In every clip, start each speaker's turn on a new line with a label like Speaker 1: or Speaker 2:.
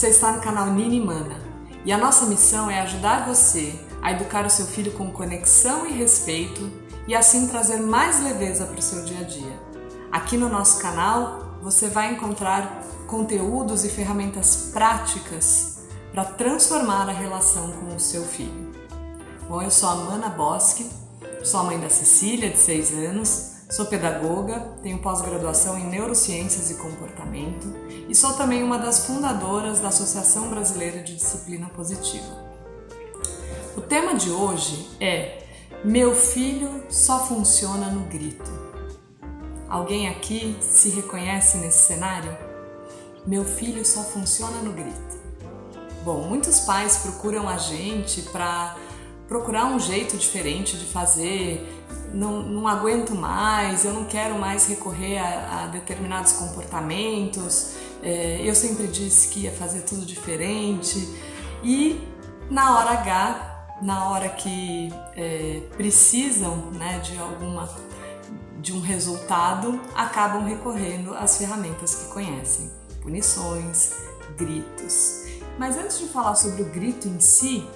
Speaker 1: Você está no canal Nini Mana e a nossa missão é ajudar você a educar o seu filho com conexão e respeito e assim trazer mais leveza para o seu dia a dia. Aqui no nosso canal você vai encontrar conteúdos e ferramentas práticas para transformar a relação com o seu filho. Bom, eu sou a Mana Boschi, sou a mãe da Cecília, de 6 anos, sou pedagoga, tenho pós-graduação em Neurociências e Comportamento e sou também uma das fundadoras da Associação Brasileira de Disciplina Positiva. O tema de hoje é: meu filho só funciona no grito. Alguém aqui se reconhece nesse cenário? Meu filho só funciona no grito. Bom, muitos pais procuram a gente para procurar um jeito diferente de fazer. Não aguento mais, eu não quero mais recorrer a determinados comportamentos, eu sempre disse que ia fazer tudo diferente e na hora H, na hora que precisam, né, de um resultado, acabam recorrendo às ferramentas que conhecem, punições, gritos. Mas antes de falar sobre o grito em si,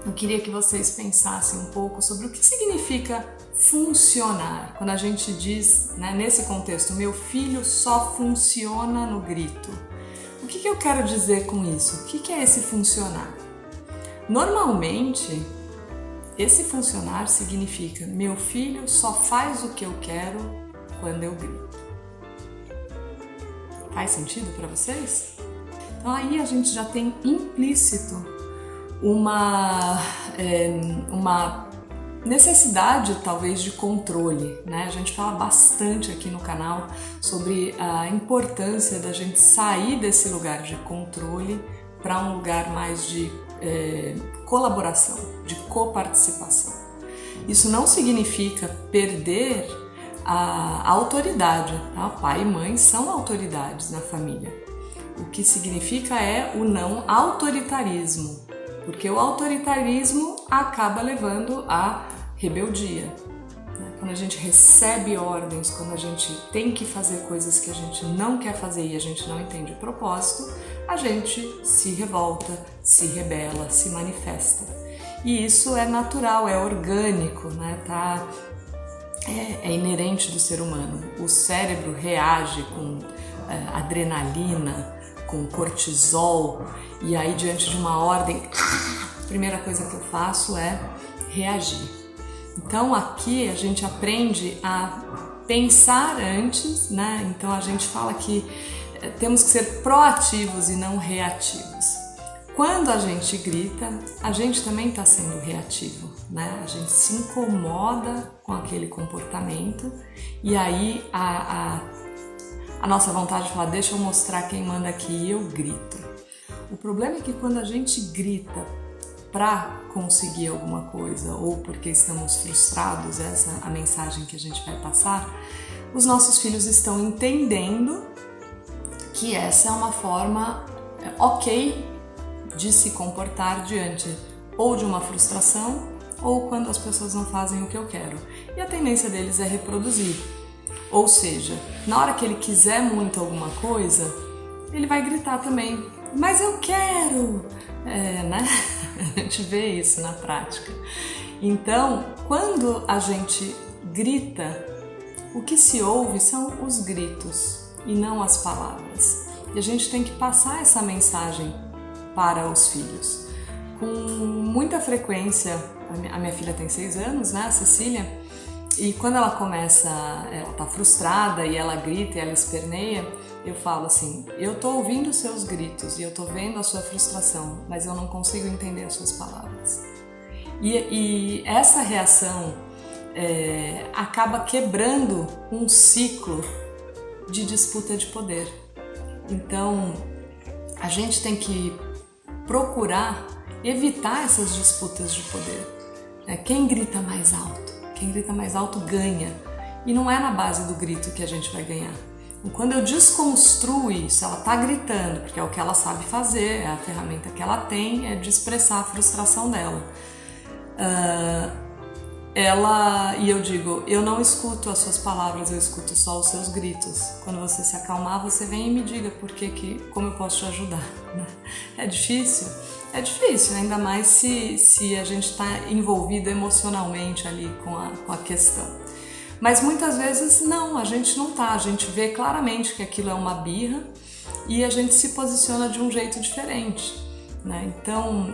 Speaker 1: eu queria que vocês pensassem um pouco sobre o que significa funcionar. Quando a gente diz, né, nesse contexto, meu filho só funciona no grito. O que eu quero dizer com isso? O que é esse funcionar? Normalmente, esse funcionar significa meu filho só faz o que eu quero quando eu grito. Faz sentido para vocês? Então aí a gente já tem implícito uma necessidade talvez de controle, né? A gente fala bastante aqui no canal sobre a importância da gente sair desse lugar de controle para um lugar mais de colaboração, de coparticipação. Isso não significa perder a autoridade, tá? Pai e mãe são autoridades na família. O que significa é o não autoritarismo, porque o autoritarismo acaba levando à rebeldia. Quando a gente recebe ordens, quando a gente tem que fazer coisas que a gente não quer fazer e a gente não entende o propósito, a gente se revolta, se rebela, se manifesta. E isso é natural, é orgânico, né? É inerente do ser humano. O cérebro reage com adrenalina, com cortisol, e aí diante de uma ordem, a primeira coisa que eu faço é reagir. Então aqui a gente aprende a pensar antes, né? Então a gente fala que temos que ser proativos e não reativos. Quando a gente grita, a gente também está sendo reativo, né? A gente se incomoda com aquele comportamento e aí a nossa vontade de falar, deixa eu mostrar quem manda aqui, e eu grito. O problema é que quando a gente grita para conseguir alguma coisa ou porque estamos frustrados, essa é a mensagem que a gente vai passar, os nossos filhos estão entendendo que essa é uma forma ok de se comportar diante ou de uma frustração ou quando as pessoas não fazem o que eu quero. E a tendência deles é reproduzir. Ou seja, na hora que ele quiser muito alguma coisa, ele vai gritar também, mas eu quero! Né? A gente vê isso na prática. Então, quando a gente grita, o que se ouve são os gritos e não as palavras. E a gente tem que passar essa mensagem para os filhos. Com muita frequência, a minha filha tem 6 anos, né, a Cecília, e quando ela tá frustrada e ela grita e ela esperneia, eu falo assim, eu tô ouvindo os seus gritos e eu tô vendo a sua frustração, mas eu não consigo entender as suas palavras. E essa reação acaba quebrando um ciclo de disputa de poder. Então, a gente tem que procurar evitar essas disputas de poder. Quem grita mais alto? Quem grita mais alto ganha. E não é na base do grito que a gente vai ganhar. E quando eu desconstruo isso, ela tá gritando, porque é o que ela sabe fazer, é a ferramenta que ela tem, é de expressar a frustração dela. e eu digo, eu não escuto as suas palavras, eu escuto só os seus gritos. Quando você se acalmar, você vem e me diga como eu posso te ajudar. É difícil, ainda mais se a gente está envolvido emocionalmente ali com a questão. Mas muitas vezes não, a gente não tá, a gente vê claramente que aquilo é uma birra e a gente se posiciona de um jeito diferente, né? Então,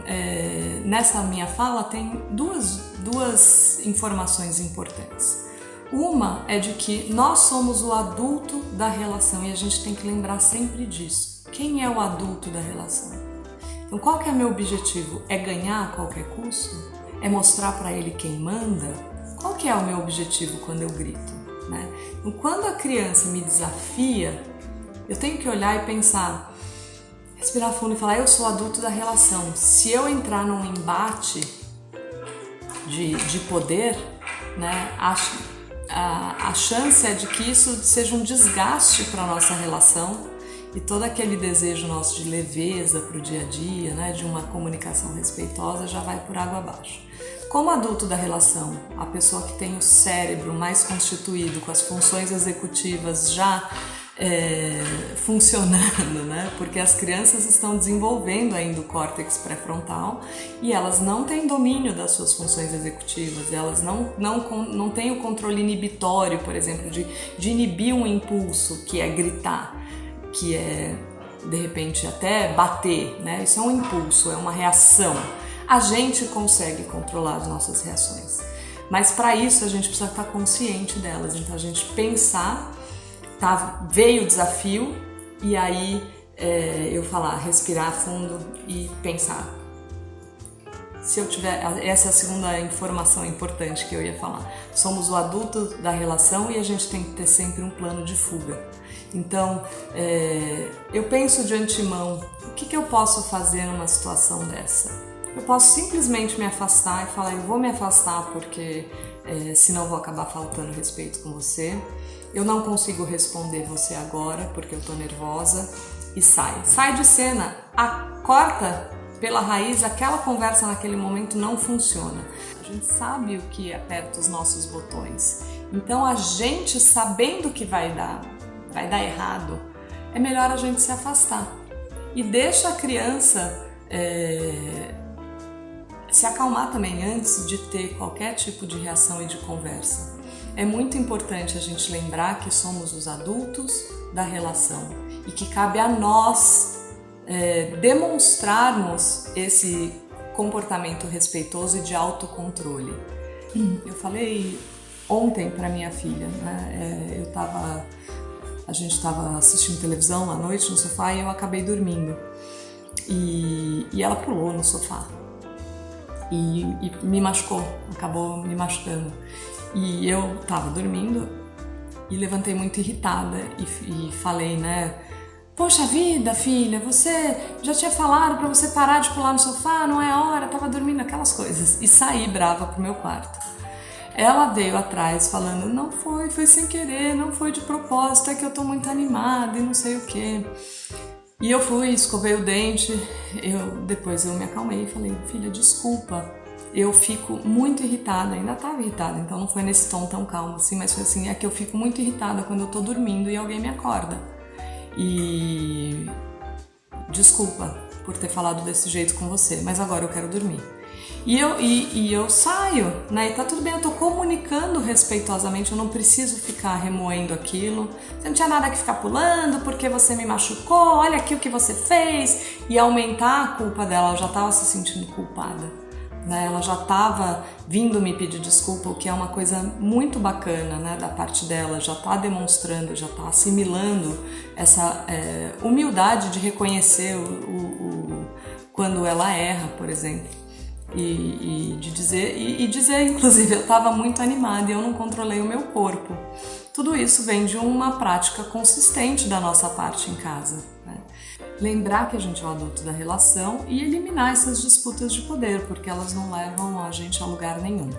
Speaker 1: nessa minha fala tem duas informações importantes. Uma é de que nós somos o adulto da relação e a gente tem que lembrar sempre disso. Quem é o adulto da relação? Então, qual que é meu objetivo? É ganhar a qualquer custo? É mostrar para ele quem manda? Qual que é o meu objetivo quando eu grito, né? Então, quando a criança me desafia, eu tenho que olhar e pensar, respirar fundo e falar, eu sou adulto da relação. Se eu entrar num embate de poder, né, a chance é de que isso seja um desgaste para a nossa relação e todo aquele desejo nosso de leveza para o dia a dia, né, de uma comunicação respeitosa, já vai por água abaixo. Como adulto da relação, a pessoa que tem o cérebro mais constituído, com as funções executivas já funcionando, né? Porque as crianças estão desenvolvendo ainda o córtex pré-frontal e elas não têm domínio das suas funções executivas, elas não têm o controle inibitório, por exemplo, de inibir um impulso, que é gritar, que é, de repente, até bater, né? Isso é um impulso, é uma reação. A gente consegue controlar as nossas reações, mas para isso a gente precisa estar consciente delas. Então a gente pensar, veio o desafio e aí eu falar, respirar fundo e pensar. Se eu tiver, essa é a segunda informação importante que eu ia falar. Somos o adulto da relação e a gente tem que ter sempre um plano de fuga. Então, eu penso de antemão, o que eu posso fazer numa situação dessa? Eu posso simplesmente me afastar e falar, eu vou me afastar porque senão vou acabar faltando respeito com você. Eu não consigo responder você agora porque eu tô nervosa e sai de cena, corta pela raiz, aquela conversa naquele momento não funciona. A gente sabe o que aperta os nossos botões, então a gente sabendo que vai dar errado, é melhor a gente se afastar e deixa a criança se acalmar também antes de ter qualquer tipo de reação e de conversa. É muito importante a gente lembrar que somos os adultos da relação e que cabe a nós demonstrarmos esse comportamento respeitoso e de autocontrole. Eu falei ontem para minha filha, né? A gente estava assistindo televisão à noite no sofá e eu acabei dormindo e ela pulou no sofá e me machucou, acabou me machucando. E eu tava dormindo e levantei muito irritada e falei, né? Poxa vida, filha, você já tinha falado pra você parar de pular no sofá, não é hora, tava dormindo, aquelas coisas. E saí brava pro meu quarto. Ela veio atrás falando, não foi sem querer, não foi de propósito, é que eu tô muito animada e não sei o quê. E eu fui, escovei o dente, depois eu me acalmei e falei, filha, desculpa, eu fico muito irritada, ainda estava irritada, então não foi nesse tom tão calmo assim, mas foi assim, é que eu fico muito irritada quando eu tô dormindo e alguém me acorda. E desculpa por ter falado desse jeito com você, mas agora eu quero dormir. E eu saio, né? E tá tudo bem, eu tô comunicando respeitosamente, eu não preciso ficar remoendo aquilo. Você não tinha nada que ficar pulando porque você me machucou, olha aqui o que você fez. E aumentar a culpa dela, ela já tava se sentindo culpada, né? Ela já tava vindo me pedir desculpa, o que é uma coisa muito bacana, né? Da parte dela, já tá demonstrando, já tá assimilando essa humildade de reconhecer quando ela erra, por exemplo. E dizer, inclusive, eu estava muito animada e eu não controlei o meu corpo. Tudo isso vem de uma prática consistente da nossa parte em casa, né? Lembrar que a gente é o adulto da relação e eliminar essas disputas de poder, porque elas não levam a gente a lugar nenhum.